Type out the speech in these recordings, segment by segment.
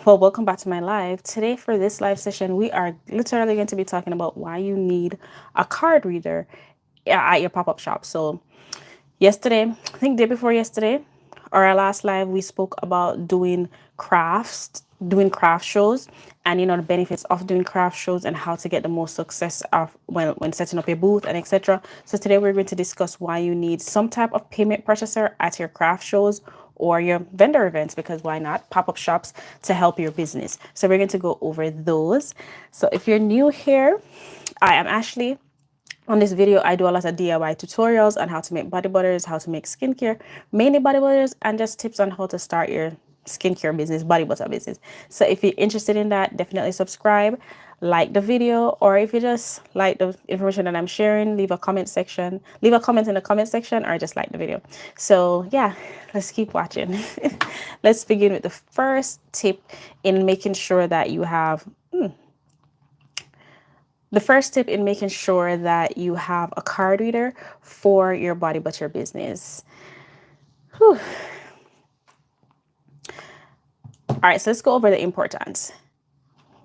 Well, welcome back to my live. Today, for this live session, we are literally going to be talking about why you need a card reader at your pop up shop. So, yesterday, I think day before yesterday, or our last live, we spoke about doing craft shows, and the benefits of doing craft shows and how to get the most success of when setting up your booth and etc. So today we're going to discuss why you need some type of payment processor at your craft shows or your vendor events, because why not pop-up shops to help your business. So we're going to go over those. So if you're new here, I am Ashley. On this video, I do a lot of DIY tutorials on how to make body butters, how to make skincare, mainly body butters, and just tips on how to start your skincare business, body butter business. So if you're interested in that, definitely subscribe, like the video, or if you just like the information that I'm sharing, leave a comment in the comment section, or just like the video. So yeah, let's keep watching. Let's begin with the first tip in making sure that you have the first tip in making sure that you have a card reader for your body butter business. Whew. All right, so let's go over the importance.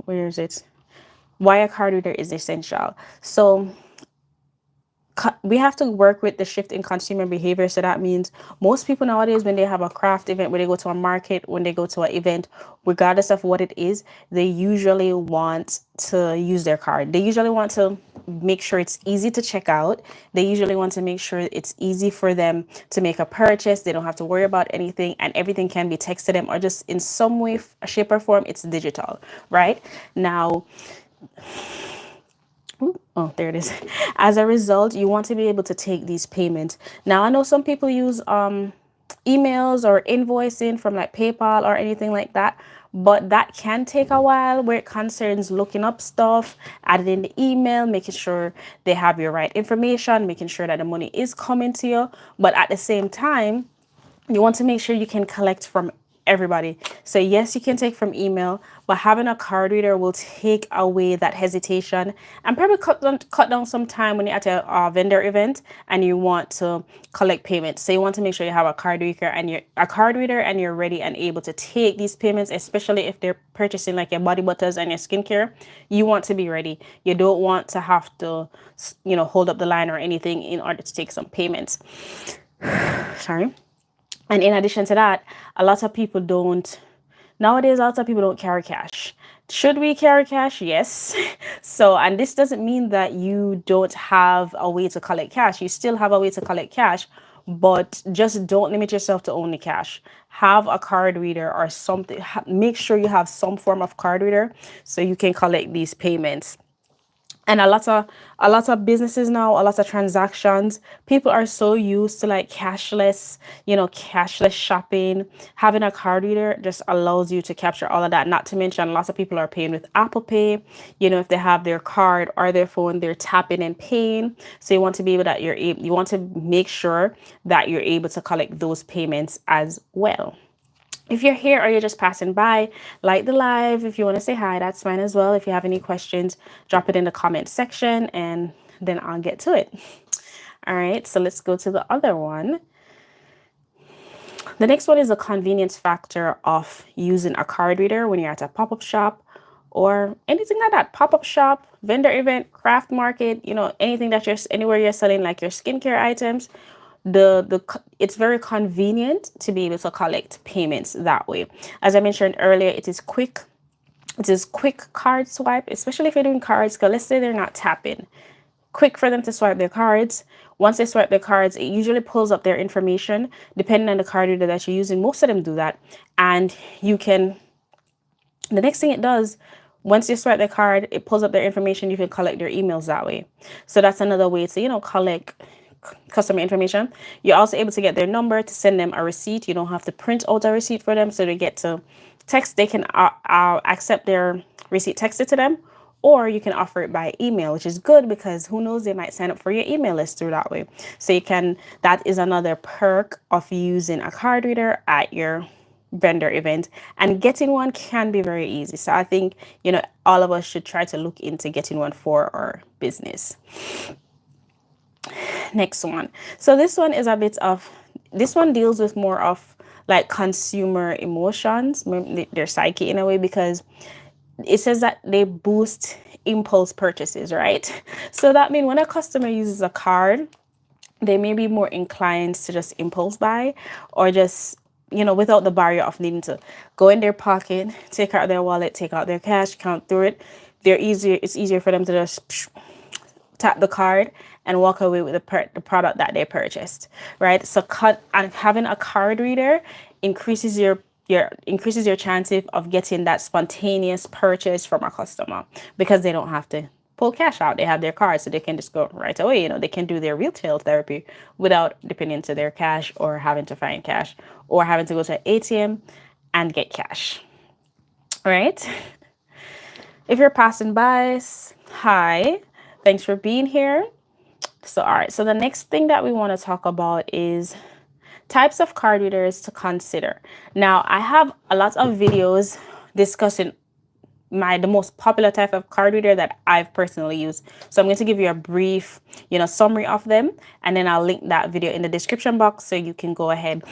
Where is it? Why a card reader is essential. So we have to work with the shift in consumer behavior. So that means most people nowadays, when they have a craft event, when they go to a market, when they go to an event, regardless of what it is, they usually want to use their card. They usually want to make sure it's easy to check out. They usually want to make sure it's easy for them to make a purchase. They don't have to worry about anything, and everything can be texted them or just in some way, shape or form, it's digital, right? Now, oh, there it is. As a result, you want to be able to take these payments. Now, I know some people use emails or invoicing from like PayPal or anything like that, but that can take a while where it concerns looking up stuff, adding in the email, making sure they have your right information, making sure that the money is coming to you. But at the same time, you want to make sure you can collect from everybody. So yes, you can take from email, but having a card reader will take away that hesitation and probably cut down some time when you're at a vendor event and you want to collect payments. So you want to make sure you have a card reader and you're ready and able to take these payments, especially if they're purchasing like your body butters and your skincare. You want to be ready. You don't want to have to, hold up the line or anything in order to take some payments. Sorry. And in addition to that, nowadays, a lot of people don't carry cash. Should we carry cash? Yes. So, and this doesn't mean that you don't have a way to collect cash. You still have a way to collect cash, but just don't limit yourself to only cash. Have a card reader or something. Make sure you have some form of card reader so you can collect these payments. And a lot of businesses now, a lot of transactions, people are so used to like cashless shopping. Having a card reader just allows you to capture all of that. Not to mention, lots of people are paying with Apple Pay. If they have their card or their phone, they're tapping and paying. So you want to be able that you want to make sure that you're able to collect those payments as well. If you're here or you're just passing by, like the live. If you want to say hi, that's fine as well. If you have any questions, drop it in the comment section and then I'll get to it. All right, so let's go to the other one. The next one is the convenience factor of using a card reader when you're at a pop-up shop or anything like that. Pop-up shop, vendor event, craft market, anything that anywhere you're selling like your skincare items. It's very convenient to be able to collect payments that way. As I mentioned earlier, it is quick. It is quick card swipe, especially if you're doing cards, because let's say they're not tapping. Quick for them to swipe their cards. Once they swipe their cards, it usually pulls up their information depending on the card reader that you're using. Most of them do that. And the next thing it does, once you swipe the card, it pulls up their information. You can collect their emails that way. So that's another way to, collect customer information. You're also able to get their number to send them a receipt. You don't have to print out a receipt for them. So they get to text, they can accept their receipt texted to them, or you can offer it by email, which is good because who knows, they might sign up for your email list through that way. So that is another perk of using a card reader at your vendor event, and getting one can be very easy. So I think, all of us should try to look into getting one for our business. Next one. So this one deals with more of like consumer emotions, their psyche in a way, because it says that they boost impulse purchases, right? So that means when a customer uses a card, they may be more inclined to just impulse buy, or just, without the barrier of needing to go in their pocket, take out their wallet, take out their cash, count through it. It's easier for them to just tap the card and walk away with the product that they purchased, right? So and having a card reader increases your chances of getting that spontaneous purchase from a customer, because they don't have to pull cash out. They have their card, so they can just go right away. They can do their retail therapy without depending to their cash, or having to find cash, or having to go to an ATM and get cash, right? If you're passing by, hi, thanks for being here. So, all right. So the next thing that we want to talk about is types of card readers to consider. Now, I have a lot of videos discussing the most popular type of card reader that I've personally used. So I'm going to give you a brief, summary of them, and then I'll link that video in the description box so you can go ahead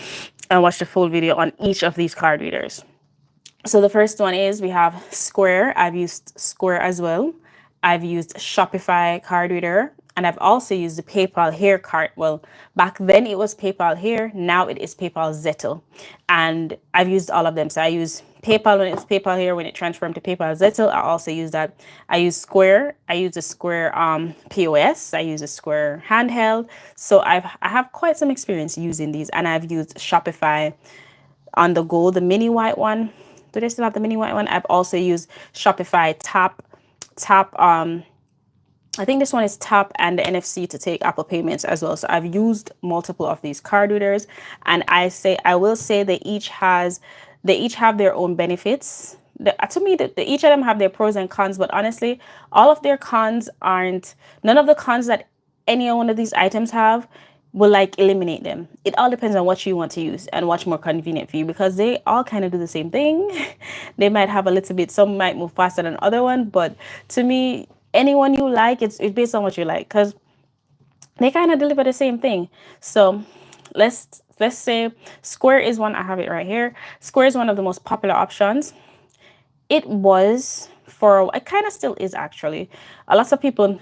and watch the full video on each of these card readers. So the first one is, we have Square. I've used Square as well. I've used Shopify card reader, and I've also used the PayPal Here card. Well, back then it was PayPal Here. Now it is PayPal Zettle. And I've used all of them. So I use PayPal when it's PayPal Here. When it transformed to PayPal Zettle, I also use that. I use Square. I use the Square POS. I use the Square handheld. So I have quite some experience using these. And I've used Shopify on the go, the mini white one. Do they still have the mini white one? I've also used Shopify Tap. I think this one is Tap and the NFC to take Apple payments as well. So I've used multiple of these card readers, and I will say they each have their own benefits. To me, each of them have their pros and cons, but honestly, all of their cons aren't, none of the cons that any one of these items have will like eliminate them. It all depends on what you want to use and what's more convenient for you, because they all kind of do the same thing. They might have a little bit, some might move faster than other one, but to me, anyone you like, it's based on what you like, because they kind of deliver the same thing. So let's say Square is one. I have it right here. Square is one of the most popular options. It was for, it kind of still is actually. A lot of people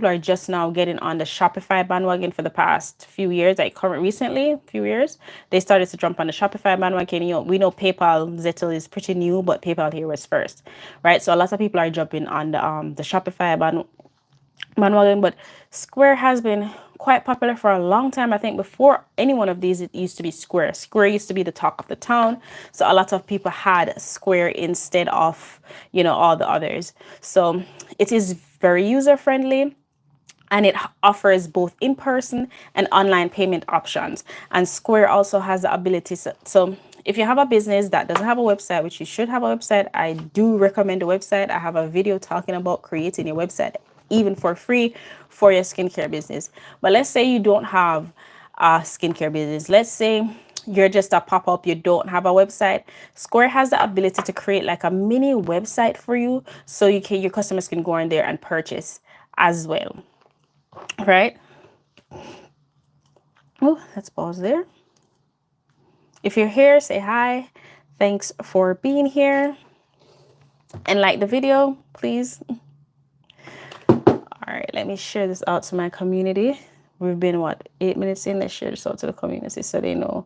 are just now getting on the Shopify bandwagon for the past few years, like few years. They started to jump on the Shopify bandwagon. We know PayPal Zettle is pretty new, but PayPal Here was first, right? So a lot of people are jumping on the Shopify bandwagon, but Square has been quite popular for a long time. I think before any one of these, it used to be Square. Square used to be the talk of the town. So a lot of people had Square instead of, all the others. So it is very user friendly, and it offers both in-person and online payment options. And Square also has the ability, so if you have a business that doesn't have a website, which you should have a website, I do recommend a website. I have a video talking about creating a website, even for free, for your skincare business. But let's say you don't have a skincare business. Let's say you're just a pop-up, you don't have a website. Square has the ability to create like a mini website for you, so your customers can go in there and purchase as well. Right? Oh, let's pause there. If you're here, say hi. Thanks for being here. And like the video, please. All right, let me share this out to my community. We've been, 8 minutes in? Let's share this out to the community so they know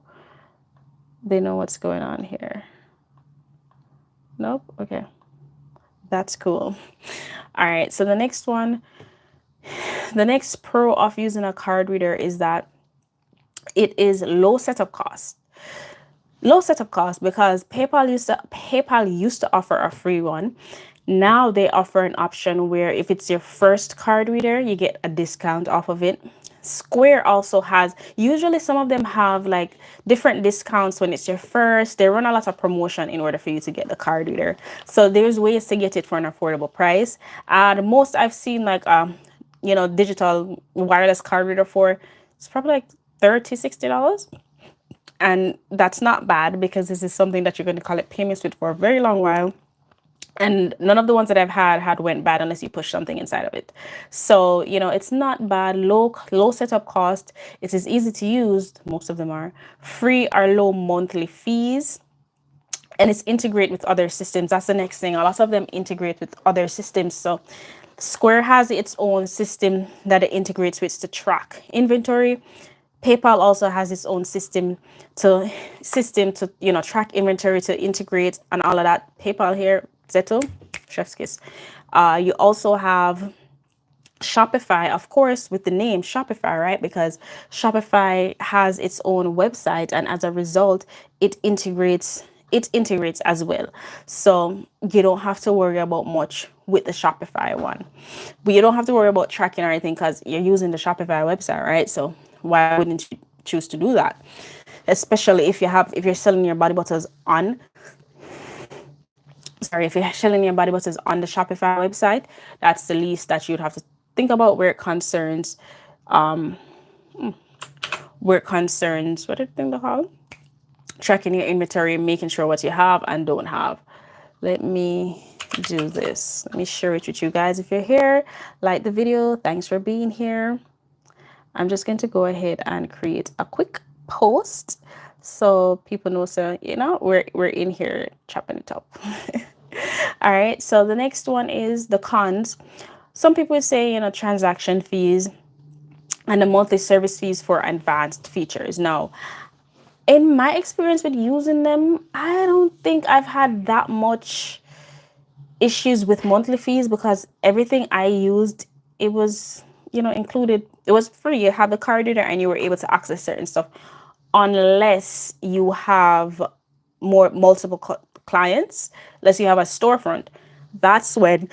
what's going on here. Nope. Okay. That's cool. All right. So the next pro of using a card reader is that it is low setup cost. Low setup cost, because PayPal used to offer a free one. Now they offer an option where if it's your first card reader, you get a discount off of it. Square also has, usually some of them have like different discounts when it's your first. They run a lot of promotion in order for you to get the card reader. So there's ways to get it for an affordable price. The most I've seen like, digital wireless card reader for, it's probably like $30-$60. And that's not bad, because this is something that you're going to collect payments with for a very long while. And none of the ones that I've had went bad unless you push something inside of it. So, it's not bad. Low setup cost. It is easy to use. Most of them are free or low monthly fees. And it's integrate with other systems. That's the next thing. A lot of them integrate with other systems. So Square has its own system that it integrates with to track inventory. PayPal also has its own system to track inventory, to integrate and all of that. PayPal here, Zetto, chef's kiss. You also have Shopify, of course, with the name Shopify, right? Because Shopify has its own website, and as a result, it integrates as well. So you don't have to worry about much with the Shopify one. But you don't have to worry about tracking or anything because you're using the Shopify website, right? So why wouldn't you choose to do that? Especially if you're selling your body butters on if you're selling your body butters on the Shopify website, that's the least that you'd have to think about where it concerns what did thing to call tracking your inventory, making sure what you have and don't have. Let me do this. Let me share it with you guys. If you're here, like the video. Thanks for being here. I'm just going to go ahead and create a quick post so people know. So we're in here chopping it up. All right. So the next one is the cons. Some people say transaction fees and the monthly service fees for advanced features. Now, in my experience with using them, I don't think I've had that much issues with monthly fees because everything I used, it was, included. It was free. You had the card reader and you were able to access certain stuff, unless you have multiple clients, unless you have a storefront. That's when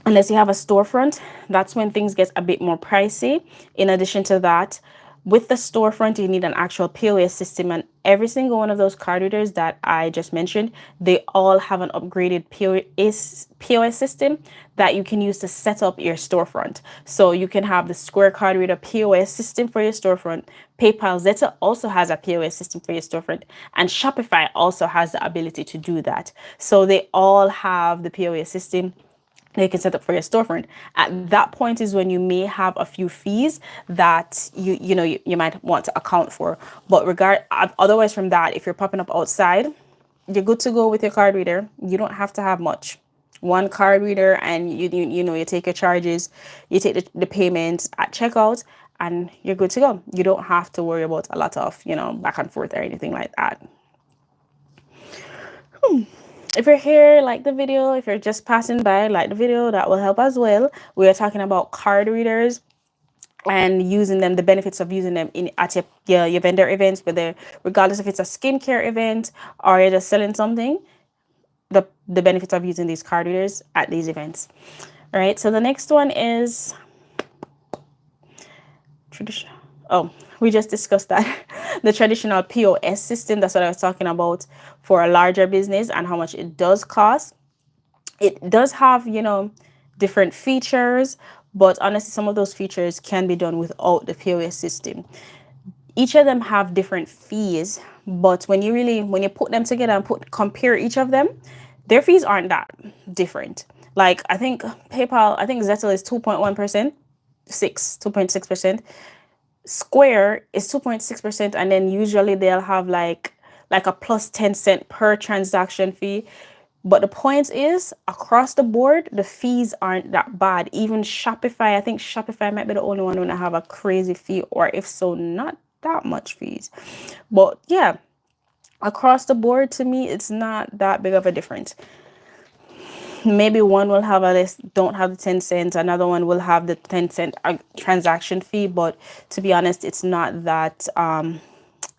unless you have a storefront, that's when things get a bit more pricey. In addition to that, with the storefront, you need an actual POS system, and every single one of those card readers that I just mentioned, they all have an upgraded POS system that you can use to set up your storefront. So you can have the Square card reader POS system for your storefront. PayPal Zeta also has a POS system for your storefront, and Shopify also has the ability to do that. So they all have the POS system they can set up for your storefront. At that point is when you may have a few fees that you might want to account for. But otherwise from that, if you're popping up outside, you're good to go with your card reader. You don't have to have much. One card reader, and you take your charges, you take the payment at checkout, and you're good to go. You don't have to worry about a lot of back and forth or anything like that. If you're here, like the video. If you're just passing by, like the video. That will help as well. We are talking about card readers and using them, the benefits of using them at your vendor events, regardless if it's a skincare event or you're just selling something. The benefits of using these card readers at these events. All right. So the next one is traditional. Oh, we just discussed that. The traditional POS system. That's what I was talking about for a larger business and how much it does cost. It does have, different features, but honestly, some of those features can be done without the POS system. Each of them have different fees, but when you put them together and compare each of them, their fees aren't that different. Like I think Zettel is 2.1%, 2.6%. Square is 2.6%, and then usually they'll have like a plus 10 cent per transaction fee. But the point is, across the board, the fees aren't that bad. Even Shopify, I think Shopify might be the only one who have a crazy fee, or if so, not that much fees. But yeah, across the board, to me, it's not that big of a difference. Maybe one will have don't have the 10 cents, another one will have the 10 cent transaction fee. But to be honest, it's not that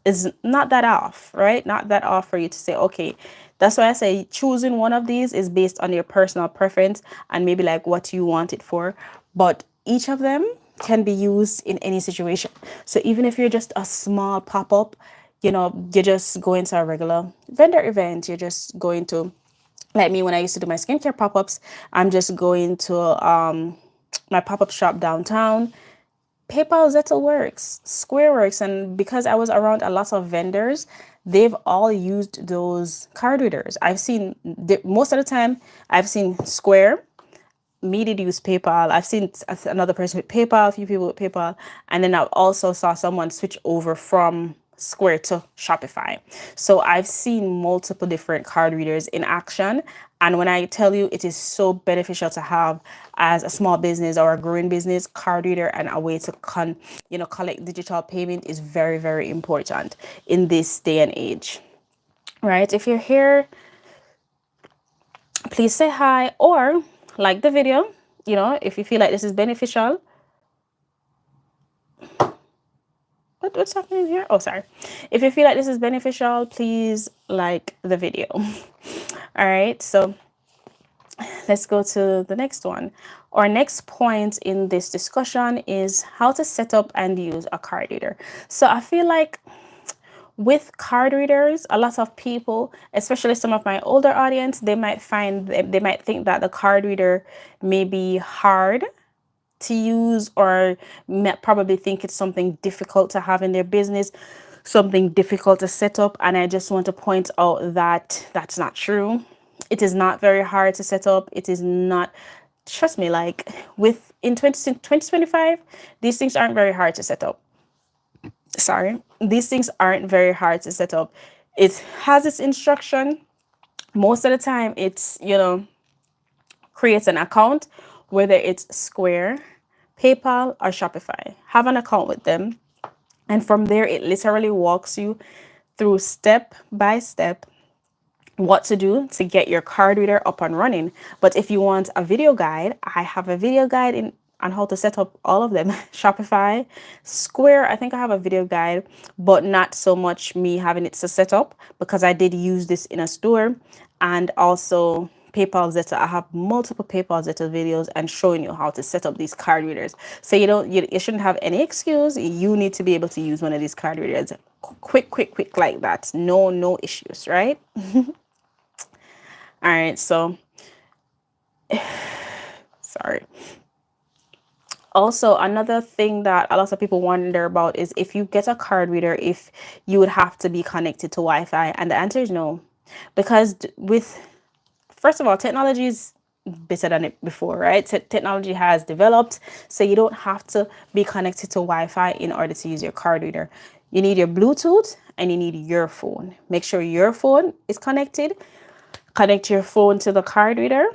is not that off, right? Not that off for you to say, okay, that's why I say choosing one of these is based on your personal preference and maybe like what you want it for. But each of them can be used in any situation. So even if you're just a small pop-up, you're just going to a regular vendor event, you're just going to, like me, when I used to do my skincare pop-ups, I'm just going to my pop-up shop downtown. PayPal Zettel works, Square works, and because I was around a lot of vendors, they've all used those card readers. I've seen most of the time, I've seen Square. Me did use PayPal. I've seen another person with PayPal, a few people with PayPal, and then I also saw someone switch over from Square to Shopify. So I've seen multiple different card readers in action. And when I tell you it is so beneficial to have as a small business or a growing business, card reader and a way to collect digital payment is very, very important in this day and age. Right? If you're here, please say hi or like the video. If you feel like this is beneficial. What's happening here? Oh, sorry. If you feel like this is beneficial, please like the video. All right, so let's go to the next one. Our next point in this discussion is how to set up and use a card reader. So I feel like with card readers, a lot of people, especially some of my older audience, they might think that the card reader may be hard to use, or probably think it's something difficult to have in their business, something difficult to set up. And I just want to point out that that's not true. It is not very hard to set up. It is not, trust me, like in 2025, these things aren't very hard to set up. Sorry, these things aren't very hard to set up. It has its instruction. Most of the time, it's, create an account, whether it's Square, PayPal, or Shopify. Have an account with them. And from there, it literally walks you through step by step what to do to get your card reader up and running. But if you want a video guide, I have a video guide on how to set up all of them. Shopify, Square, I think I have a video guide, but not so much me having it to set up, because I did use this in a store. And also PayPal Zeta, I have multiple PayPal Zeta videos and showing you how to set up these card readers. So you shouldn't have any excuse. You need to be able to use one of these card readers quick like that. No issues, right? All right, so sorry. Also, another thing that a lot of people wonder about is if you get a card reader, if you would have to be connected to Wi-Fi. And the answer is no. Because first of all, technology is better than it before, right? Technology has developed, so you don't have to be connected to Wi-Fi in order to use your card reader. You need your Bluetooth and you need your phone. Make sure your phone is connected. Connect your phone to the card reader.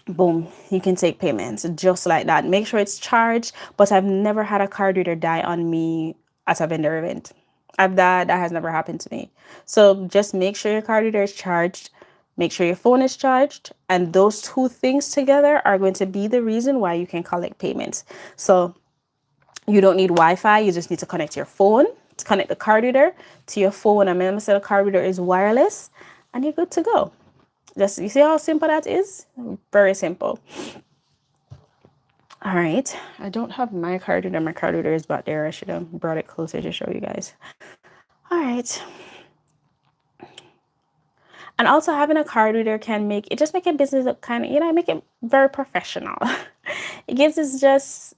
Boom, you can take payments just like that. Make sure it's charged, but I've never had a card reader die on me at a vendor event. That has never happened to me. So just make sure your card reader is charged, make sure your phone is charged, and those two things together are going to be the reason why you can collect payments. So you don't need Wi-Fi, you just need to connect your phone, to connect the card reader to your phone. And remember, the card reader is wireless, and you're good to go. Just, you see how simple that is? Very simple. All right. I don't have my card reader. My card reader is back there. I should have brought it closer to show you guys. All right. And also having a card reader can make a business look kind of, make it very professional. It gives us just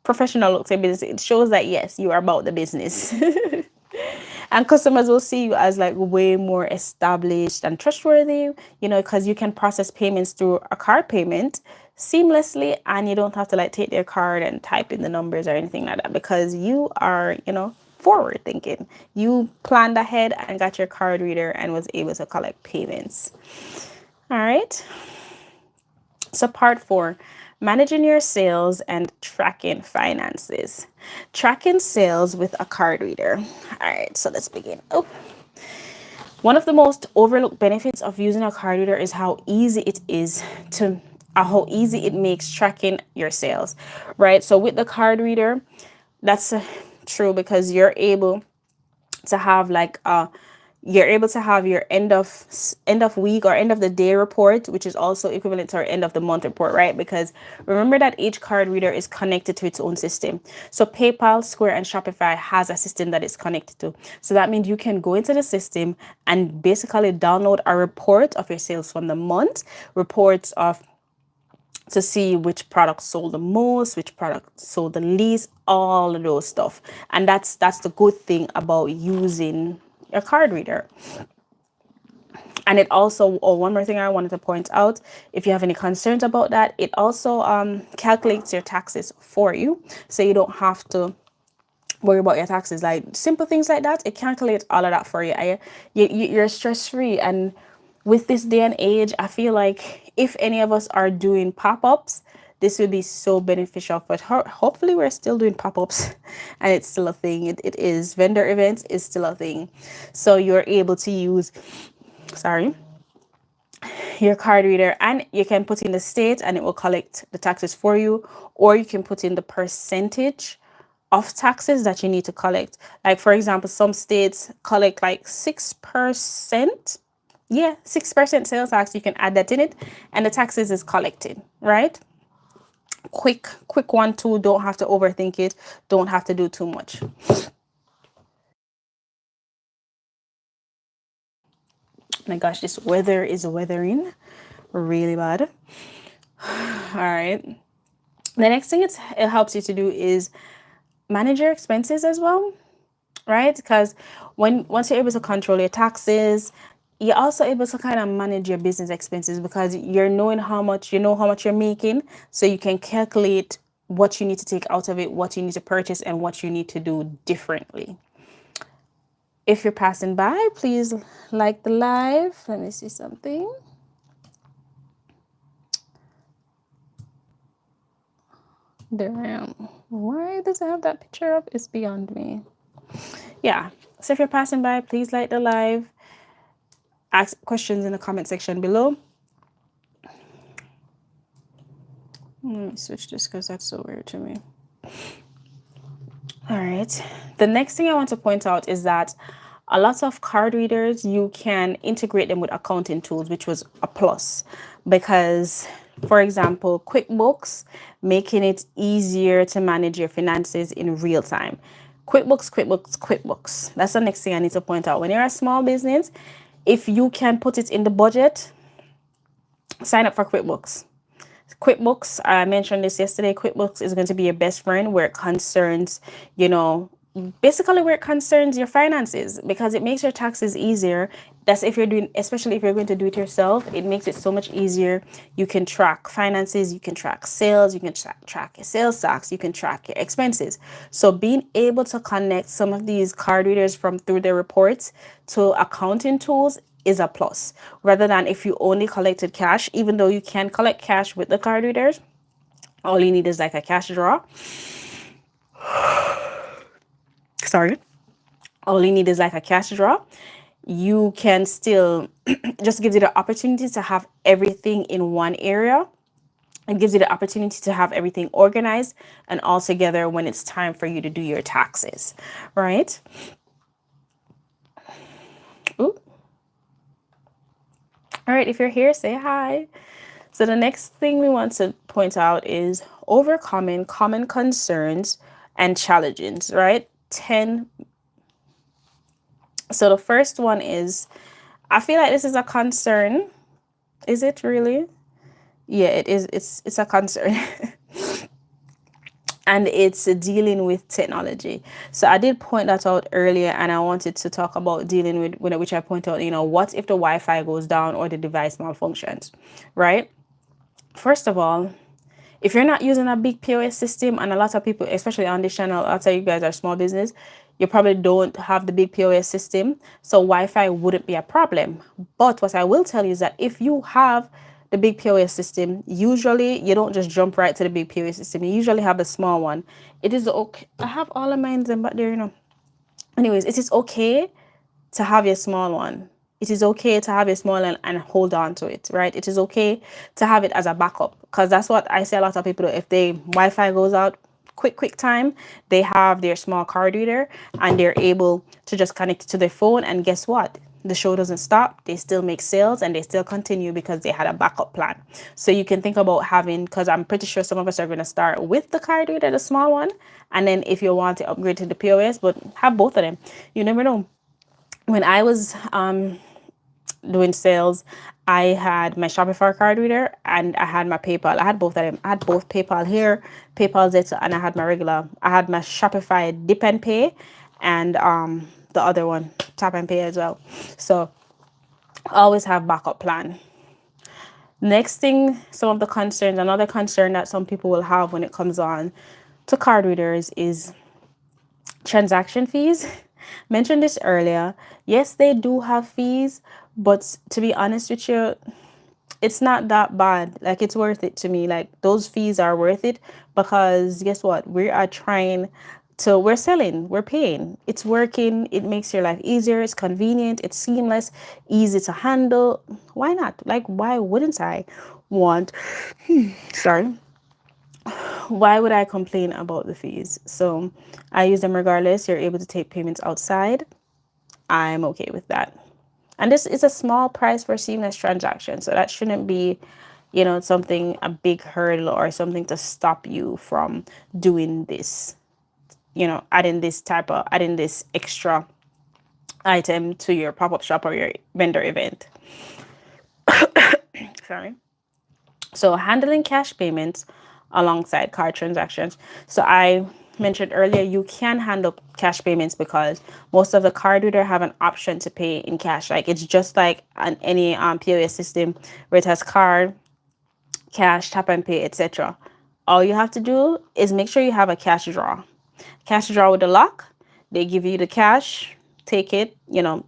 professional look to business. It shows that, yes, you are about the business. And customers will see you as like way more established and trustworthy, because you can process payments through a card payment seamlessly, and you don't have to like take their card and type in the numbers or anything like that, because you are, forward thinking. You planned ahead and got your card reader and was able to collect payments. All right. So part 4, managing your sales and tracking finances. Tracking sales with a card reader. All right, so let's begin. One of the most overlooked benefits of using a card reader is how easy it makes tracking your sales, right? So with the card reader, that's true, because you're able to have your end of week or end of the day report, which is also equivalent to our end of the month report, right? Because remember that each card reader is connected to its own system. So PayPal, Square, and Shopify has a system that it's connected to. So that means you can go into the system and basically download a report of your sales from the month, reports to see which product sold the most, which product sold the least, all of those stuff. And that's the good thing about using your card reader. And it also, oh, one more thing I wanted to point out, if you have any concerns about that, it also calculates your taxes for you. So you don't have to worry about your taxes, like simple things like that. It calculates all of that for you. You're stress free. And with this day and age, I feel like if any of us are doing pop-ups, this would be so beneficial. But hopefully we're still doing pop-ups and it's still a thing. It is, vendor events is still a thing. So you're able to use, sorry, your card reader, and you can put in the state and it will collect the taxes for you, or you can put in the percentage of taxes that you need to collect. Like for example, some states collect like 6%. Yeah, 6% sales tax. You can add that in it and the taxes is collected, right? Quick one too. Don't have to overthink it. Don't have to do too much. My gosh, this weather is weathering really bad. All right. The next thing it helps you to do is manage your expenses as well, right? Because once you're able to control your taxes, you're also able to kind of manage your business expenses because you're knowing how much you're making, so you can calculate what you need to take out of it, what you need to purchase, and what you need to do differently. If you're passing by, please like the live. Let me see something. There I am. Why does it have that picture up? It's beyond me. Yeah. So if you're passing by, please like the live. Ask questions in the comment section below. Let me switch this because that's so weird to me. All right. The next thing I want to point out is that a lot of card readers, you can integrate them with accounting tools, which was a plus because, for example, QuickBooks, making it easier to manage your finances in real time. QuickBooks. That's the next thing I need to point out. When you're a small business, if you can put it in the budget, sign up for QuickBooks. QuickBooks, I mentioned this yesterday. QuickBooks is going to be your best friend where it concerns, basically where it concerns your finances, because it makes your taxes easier. That's if you're doing, especially if you're going to do it yourself, it makes it so much easier. You can track finances, you can track sales, you can track your sales tax, you can track your expenses. So being able to connect some of these card readers from through their reports to accounting tools is a plus, rather than if you only collected cash. Even though you can collect cash with the card readers, all you need is like a cash drawer. Sorry. All you need is like a cash drawer. You can still just gives you the opportunity to have everything in one area. It gives you the opportunity to have everything organized and all together when it's time for you to do your taxes, right? Ooh. All right, if you're here, say hi. So the next thing we want to point out is overcoming common concerns and challenges, right? 10. So the first one is, I feel like this is a concern. Is it really? Yeah, it is. It's a concern. And it's dealing with technology. So I did point that out earlier, and I wanted to talk about dealing with which I point out, what if the Wi-Fi goes down or the device malfunctions, right? First of all, if you're not using a big POS system, and a lot of people, especially on this channel, I'll tell you guys are small business, you probably don't have the big POS system, so Wi-Fi wouldn't be a problem. But what I will tell you is that if you have the big POS system, usually you don't just jump right to the big POS system. You usually have the small one. It is okay. I have all of mine back there. Anyways, it is okay to have your small one. It is okay to have a small one and hold on to it, right? It is okay to have it as a backup, because that's what I see a lot of people do. If they Wi-Fi goes out, quick time, they have their small card reader and they're able to just connect it to their phone, and guess what? The show doesn't stop. They still make sales and they still continue because they had a backup plan. So you can think about having, because I'm pretty sure some of us are going to start with the card reader, the small one, and then if you want to upgrade to the POS, but have both of them. You never know. When I was doing sales, I had my Shopify card reader and I had my PayPal. I had both of them. I had both PayPal here, PayPal Zeta, and I had my Shopify Dip and Pay, and the other one, tap and pay as well. So always have backup plan. Next thing, some of the concerns, another concern that some people will have when it comes on to card readers is transaction fees. Mentioned this earlier. Yes, they do have fees, but to be honest with you, it's not that bad. Like, it's worth it to me. Like, those fees are worth it because guess what? We are trying to, we're selling, we're paying. It's working. It makes your life easier. It's convenient. It's seamless, easy to handle. Why not? Like, why wouldn't I want, sorry, why would I complain about the fees? So I use them regardless. You're able to take payments outside. I'm okay with that. And this is a small price for seamless transaction. So that shouldn't be, something, a big hurdle or something to stop you from doing this, adding this extra item to your pop-up shop or your vendor event. Sorry. So handling cash payments alongside card transactions. So I mentioned earlier, you can handle cash payments because most of the card reader have an option to pay in cash. Like, it's just like on any POS system where it has card, cash, tap and pay, etc. All you have to do is make sure you have a cash drawer. Cash drawer with the lock. They give you the cash, take it,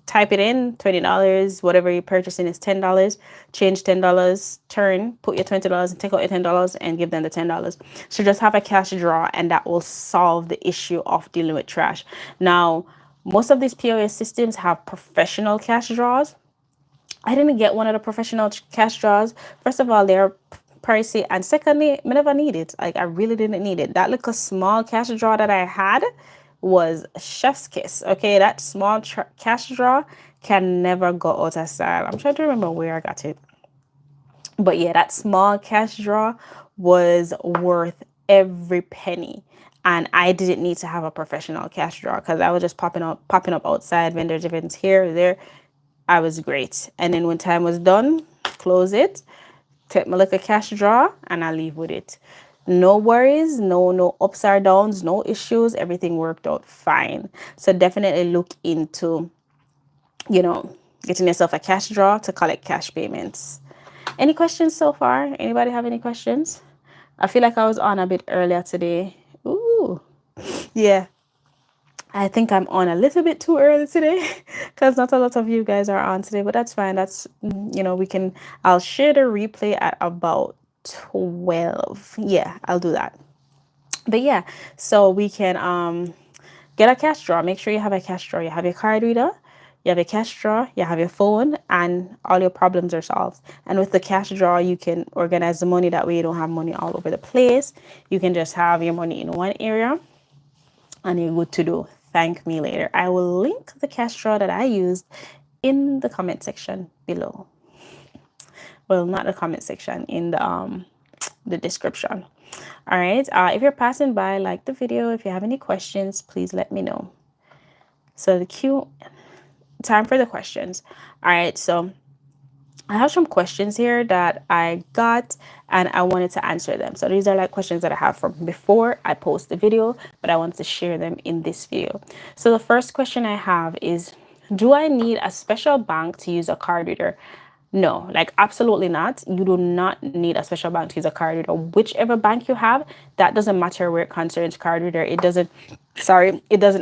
type it in, $20, whatever you're purchasing is $10, change $10, turn, put your $20 and take out your $10 and give them the $10. So just have a cash drawer and that will solve the issue of dealing with trash. Now, most of these POS systems have professional cash drawers. I didn't get one of the professional cash drawers. First of all, they're pricey, and secondly, I never need it. Like, I really didn't need it. That little small cash drawer that I had was chef's kiss. Okay, that small cash drawer can never go out of style. I'm trying to remember where I got it, but yeah, that small cash drawer was worth every penny. And I didn't need to have a professional cash drawer because I was just popping up outside vendors events here, there. I was great. And then when time was done, close it, take my little cash drawer, and I leave with it. No worries, no ups or downs, no issues. Everything worked out fine. So definitely look into, getting yourself a cash drawer to collect cash payments. Any questions so far? Anybody have any questions? I feel like I was on a bit earlier today. Ooh, yeah. I think I'm on a little bit too early today because not a lot of you guys are on today, but that's fine. I'll share the replay at about 12. Yeah, I'll do that. But yeah, so we can get a cash drawer. Make sure you have a cash drawer. You have your card reader, you have a cash drawer, you have your phone, and all your problems are solved. And with the cash drawer, you can organize the money. That way you don't have money all over the place. You can just have your money in one area and you're good to do. Thank me later. I will link the cash drawer that I used in the comment section below. Well, not the comment section, in the description. All right. If you're passing by, like the video. If you have any questions, please let me know. So time for the questions. All right. So I have some questions here that I got and I wanted to answer them. So these are like questions that I have from before I post the video, but I want to share them in this video. So the first question I have is, do I need a special bank to use a card reader? No, like absolutely not. You do not need a special bank to use a card reader. Whichever bank you have, that doesn't matter where it concerns card reader. It doesn't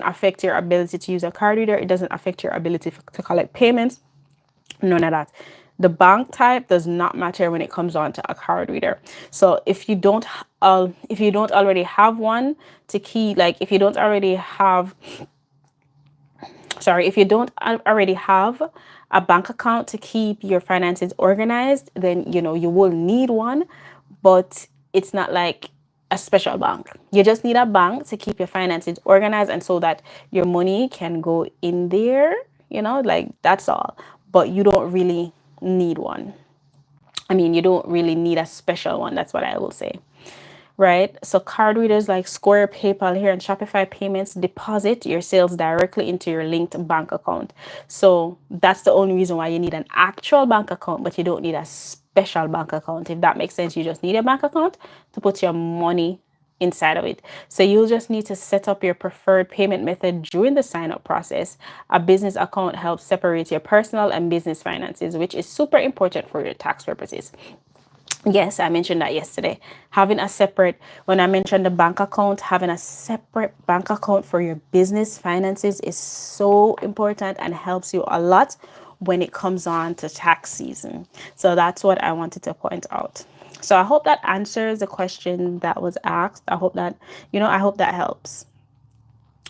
affect your ability to use a card reader. It doesn't affect your ability to collect payments. None of that. The bank type does not matter when it comes on to a card reader. So if you don't already have one to key, like if you don't already have a bank account to keep your finances organized, then you will need one, but it's not like a special bank. You just need a bank to keep your finances organized and so that your money can go in there, like that's all. But you don't really need one. I mean, you don't really need a special one. That's what I will say. Right? So card readers like Square, PayPal here, and Shopify Payments deposit your sales directly into your linked bank account. So that's the only reason why you need an actual bank account, but you don't need a special bank account. If that makes sense, you just need a bank account to put your money inside of it. So you'll just need to set up your preferred payment method during the sign up process. A business account helps separate your personal and business finances, which is super important for your tax purposes. Yes, I mentioned that yesterday. Having a separate, when I mentioned the bank account, having a separate bank account for your business finances is so important and helps you a lot when it comes on to tax season. So that's what I wanted to point out. So I hope that answers the question that was asked. I hope that, I hope that helps.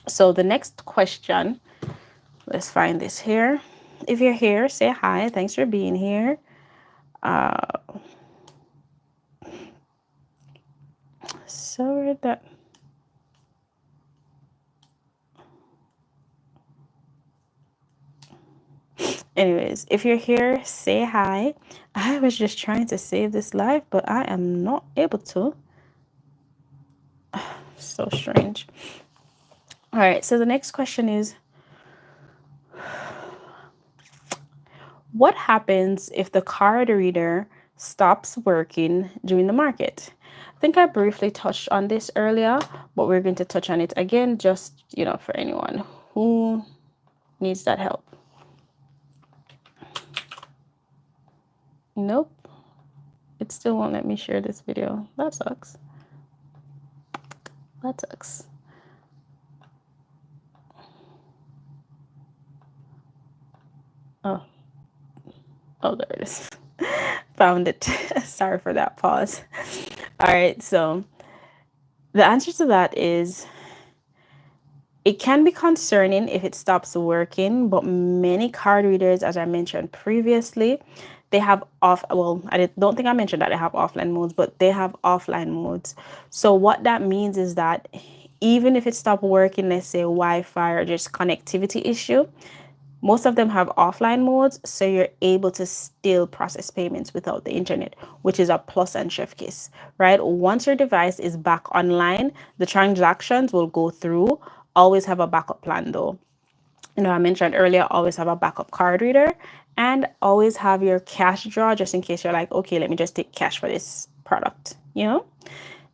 So the next question, let's find this here. If you're here, say hi. Thanks for being here. So that anyways, if you're here, say hi. I was just trying to save this live, but I am not able to. So strange. All right, so the next question is, what happens if the card reader stops working during the market? I think I briefly touched on this earlier, but we're going to touch on it again, just, for anyone who needs that help. Nope. It still won't let me share this video. That sucks. That sucks. Oh, there it is. Found it. Sorry for that pause. All right, so the answer to that is it can be concerning if it stops working, but many card readers, as I mentioned previously, they have don't think I mentioned that they have offline modes, but they have offline modes. So what that means is that even if it stopped working, let's say Wi-Fi or just connectivity issue, most of them have offline modes, so you're able to still process payments without the internet, which is a plus and chef kiss, right? Once your device is back online, the transactions will go through. Always have a backup plan though. I mentioned earlier, always have a backup card reader and always have your cash drawer just in case you're like, okay, let me just take cash for this product,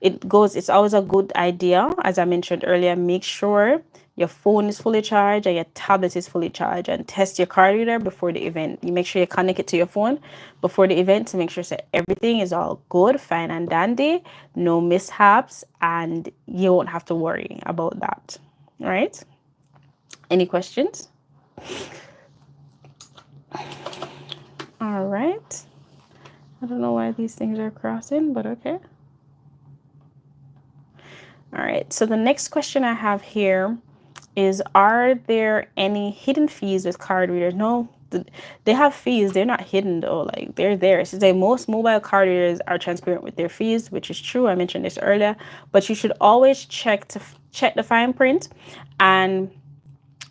it's always a good idea. As I mentioned earlier, make sure your phone is fully charged and your tablet is fully charged, and test your card reader before the event. You make sure you connect it to your phone before the event to make sure that everything is all good, fine and dandy, no mishaps, and you won't have to worry about that. All right. Any questions? All right. I don't know why these things are crossing, but okay. All right. So the next question I have here is, are there any hidden fees with card readers? No, they have fees. They're not hidden though. Like, they're there. So say most mobile card readers are transparent with their fees, which is true. I mentioned this earlier, but you should always check the fine print. And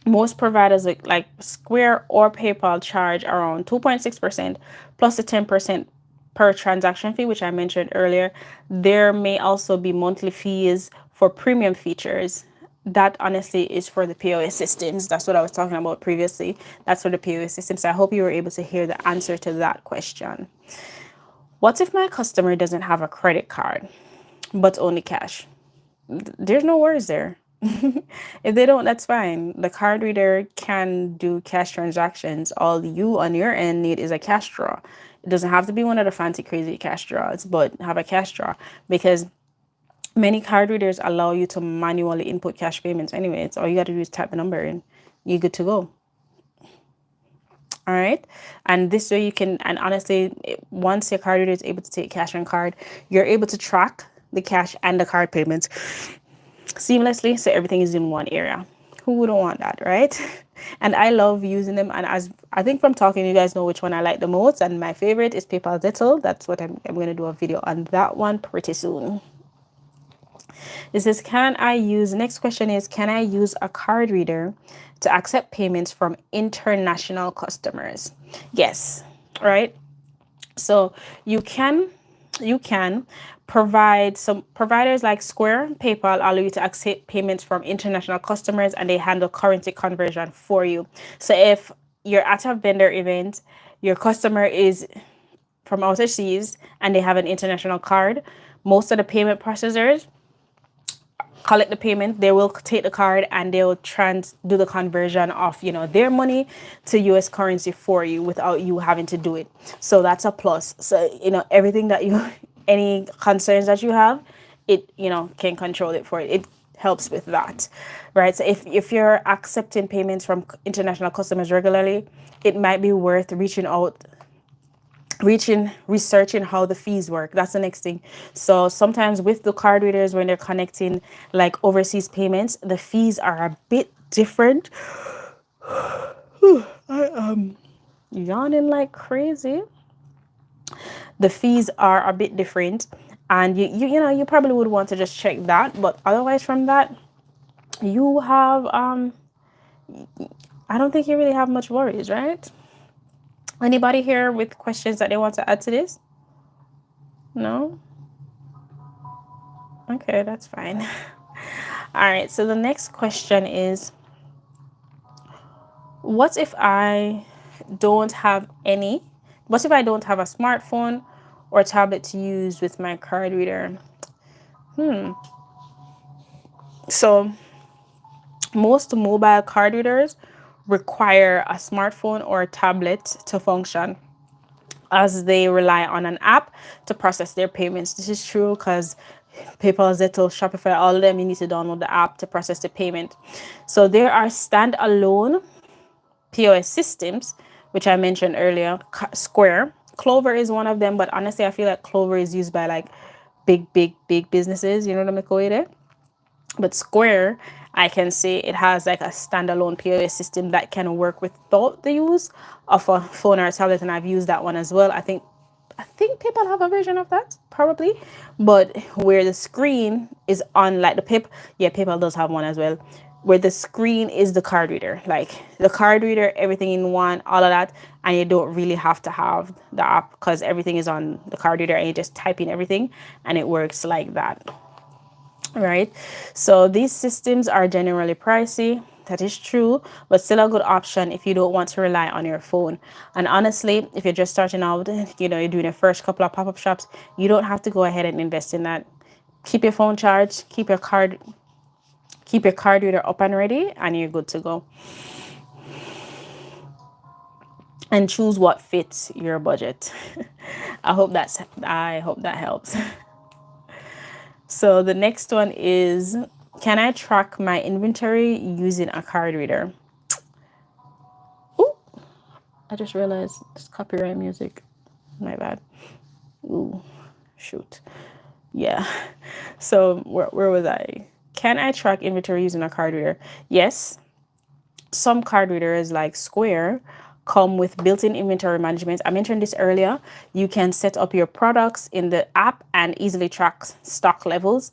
most providers like Square or PayPal charge around 2.6% plus the 10% per transaction fee, which I mentioned earlier. There may also be monthly fees for premium features. That honestly is for the POS systems. That's what I was talking about previously. That's for the POS systems. I hope you were able to hear the answer to that question. What if my customer doesn't have a credit card, but only cash? There's no worries there. If they don't, that's fine. The card reader can do cash transactions. All you on your end need is a cash draw. It doesn't have to be one of the fancy crazy cash draws, but have a cash draw, because many card readers allow you to manually input cash payments anyway. It's all you got to do is type the number in. You're good to go. All right. And this way you can, and honestly, once your card reader is able to take cash on card, you're able to track the cash and the card payments seamlessly, so everything is in one area. Who wouldn't want that, right? And I love using them, and as I think from talking, you guys know which one I like the most, and my favorite is PayPal Zettel. That's what I'm going to do a video on that one pretty soon. This is, next question is, can I use a card reader to accept payments from international customers? Yes, right? So you can provide, some providers like Square, PayPal allow you to accept payments from international customers, and they handle currency conversion for you. So if you're at a vendor event, your customer is from overseas and they have an international card, most of the payment processors collect the payment, they will take the card and they'll do the conversion of, their money to US currency for you without you having to do it. So that's a plus. So, everything that you any concerns that you have, it, can control it for it. It helps with that, right? So if you're accepting payments from international customers regularly, it might be worth researching how the fees work. That's the next thing. So sometimes with the card readers, when they're connecting like overseas payments, the fees are a bit different. Yawning like crazy. The fees are a bit different, and you probably would want to just check that. But otherwise from that, you have I don't think you really have much worries, right? Anybody here with questions that they want to add to this? No? Okay, that's fine. All right, so the next question is, what if I don't have a smartphone or tablet to use with my card reader? So most mobile card readers require a smartphone or a tablet to function, as they rely on an app to process their payments. This is true because PayPal, Zetto, Shopify, all of them, you need to download the app to process the payment. So there are standalone POS systems, which I mentioned earlier. Square, Clover is one of them, but honestly, I feel like Clover is used by like big businesses. You know what I'm going to. But Square, I can say it has like a standalone POS system that can work without the use of a phone or a tablet, and I've used that one as well. I think PayPal have a version of that, probably, but where the screen is on like the yeah, PayPal does have one as well, where the screen is the card reader, like the card reader, everything in one, all of that, and you don't really have to have the app because everything is on the card reader and you just type in everything and it works like that. Right, so these systems are generally pricey, that is true, but still a good option if you don't want to rely on your phone. And honestly, if you're just starting out, you're doing your first couple of pop-up shops, you don't have to go ahead and invest in that. Keep your phone charged, keep your card reader up and ready, and you're good to go. And choose what fits your budget. I hope that helps. So the next one is, can I track my inventory using a card reader? Ooh, I just realized it's copyright music. My bad. Ooh, shoot. Yeah. So where was I? Can I track inventory using a card reader? Yes. Some card readers like Square come with built-in inventory management. I mentioned this earlier. You can set up your products in the app and easily track stock levels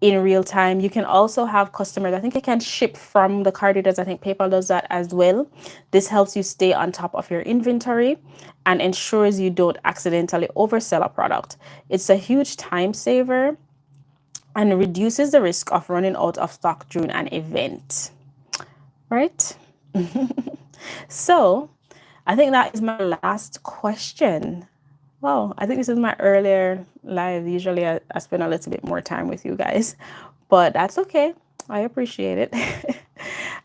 in real time. You can also have customers, I think you can ship from the card readers. I think PayPal does that as well. This helps you stay on top of your inventory and ensures you don't accidentally oversell a product. It's a huge time saver and reduces the risk of running out of stock during an event. Right? So I think that is my last question. Well, I think this is my earlier live. Usually I spend a little bit more time with you guys, but that's okay. I appreciate it.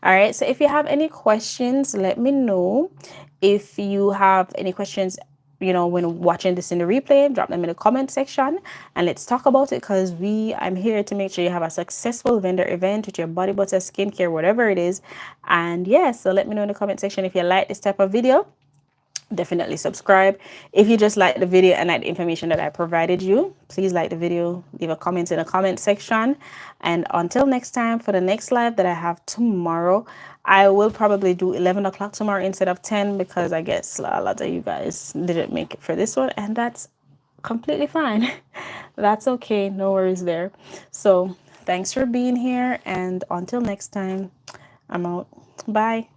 All right. So if you have any questions, let me know. If you have any questions, when watching this in the replay, drop them in the comment section and let's talk about it, because I'm here to make sure you have a successful vendor event with your body butter, skincare, whatever it is. And yeah, so let me know in the comment section if you like this type of video. Definitely subscribe. If you just like the video and like the information that I provided you, please like the video, leave a comment in the comment section. And until next time, for the next live that I have tomorrow, I will probably do 11 o'clock tomorrow instead of 10, because I guess a lot of you guys didn't make it for this one, and that's completely fine. That's okay, no worries there. So thanks for being here, and until next time, I'm out. Bye.